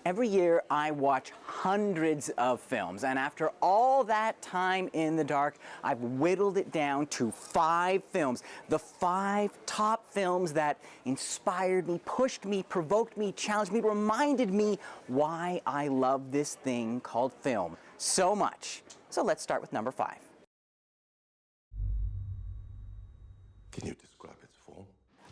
Every year, I watch hundreds of films, and after all that time in the dark, I've whittled it down to 5 films. The 5 top films that inspired me, pushed me, provoked me, challenged me, reminded me why I love this thing called film so much. So let's start with number 5. Can you describe its form?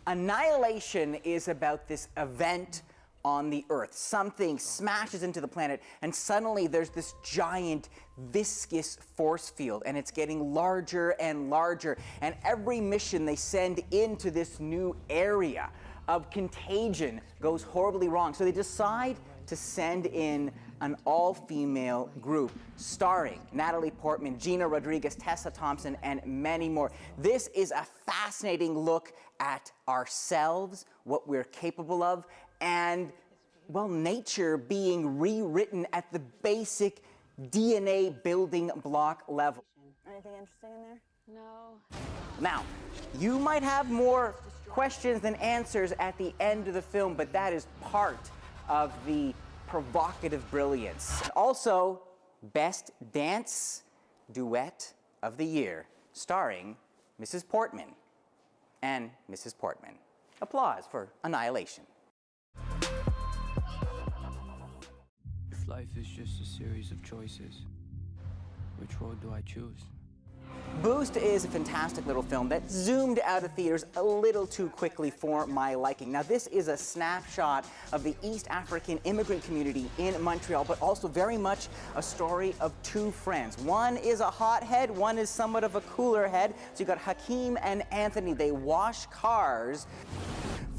Annihilation is about this event on the Earth. Something smashes into the planet, and suddenly there's this giant viscous force field, and it's getting larger and larger. And every mission they send into this new area of contagion goes horribly wrong. So they decide to send in an all-female group starring Natalie Portman, Gina Rodriguez, Tessa Thompson, and many more. This is a fascinating look at ourselves, what we're capable of, and, well, nature being rewritten at the basic DNA building block level. Anything interesting in there? No. Now, you might have more questions than answers at the end of the film, but that is part of the provocative brilliance. Also, Best Dance Duet of the Year, starring Mrs. Portman and Mrs. Portman. Applause for Annihilation. If life is just a series of choices, which road do I choose? Boost is a fantastic little film that zoomed out of theaters a little too quickly for my liking. Now, this is a snapshot of the East African immigrant community in Montreal, but also very much a story of 2 friends. One is a hothead, one is somewhat of a cooler head. So you got Hakeem and Anthony. They wash cars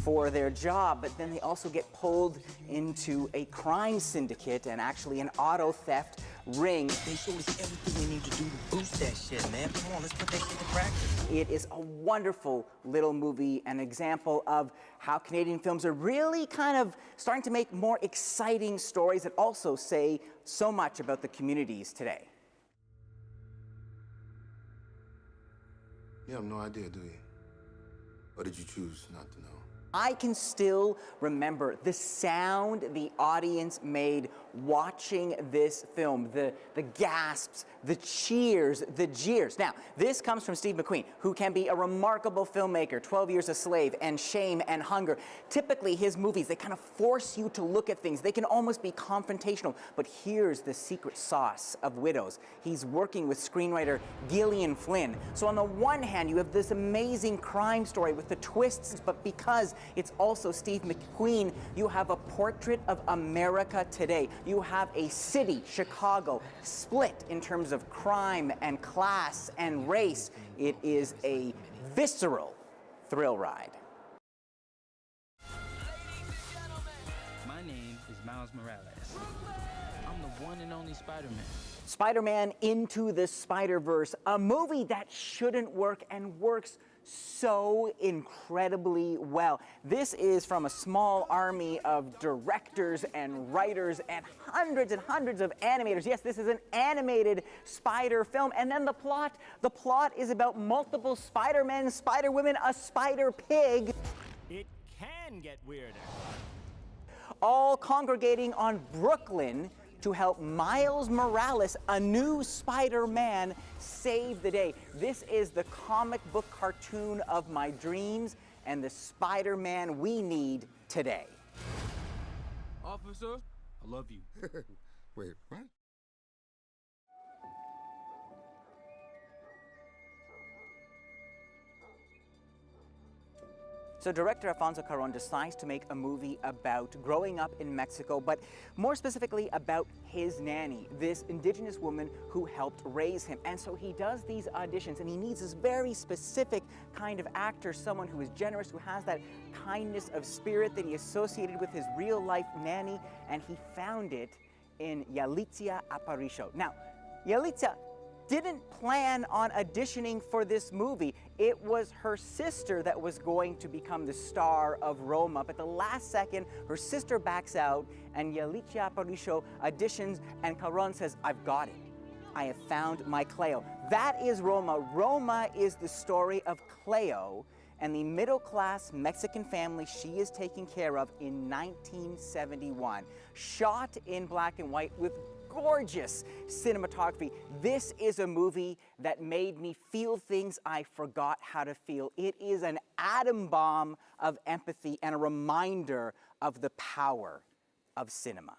for their job, but then they also get pulled into a crime syndicate and actually an auto theft ring. They showed us everything we need to do to boost that shit, man. Come on, let's put that shit to practice. It is a wonderful little movie, an example of how Canadian films are really kind of starting to make more exciting stories that also say so much about the communities today. You have no idea, do you? Or did you choose not to know? I can still remember the sound the audience made watching this film, the gasps, the cheers, the jeers. Now, this comes from Steve McQueen, who can be a remarkable filmmaker, 12 Years a Slave and Shame and Hunger. Typically, his movies, they kind of force you to look at things. They can almost be confrontational, but here's the secret sauce of Widows. He's working with screenwriter Gillian Flynn. So on the one hand, you have this amazing crime story with the twists, but because it's also Steve McQueen, you have a portrait of America today. You have a city, Chicago, split in terms of crime and class and race. It is a visceral thrill ride. My name is Miles Morales. I'm the one and only Spider-Man. Spider-Man Into the Spider-Verse, a movie that shouldn't work and works so incredibly well. This is from a small army of directors and writers and hundreds of animators. Yes, this is an animated spider film. And then the plot is about multiple Spider-Men, Spider-Women, a Spider-Pig. It can get weirder. All congregating on Brooklyn to help Miles Morales, a new Spider-Man, save the day. This is the comic book cartoon of my dreams and the Spider-Man we need today. Officer, I love you. Wait, what? So director Alfonso Cuarón decides to make a movie about growing up in Mexico, but more specifically about his nanny, this indigenous woman who helped raise him. And so he does these auditions, and he needs this very specific kind of actor, someone who is generous, who has that kindness of spirit that he associated with his real-life nanny, and he found it in Yalitza Aparicio. Now, Yalitza didn't plan on auditioning for this movie. It was her sister that was going to become the star of Roma, but the last second, her sister backs out, and Yalitza Aparicio auditions, and Cuarón says, "I've got it. I have found my Cleo." That is Roma. Roma is the story of Cleo, and the middle-class Mexican family she is taking care of in 1971. Shot in black and white with gorgeous cinematography. This is a movie that made me feel things I forgot how to feel. It is an atom bomb of empathy and a reminder of the power of cinema.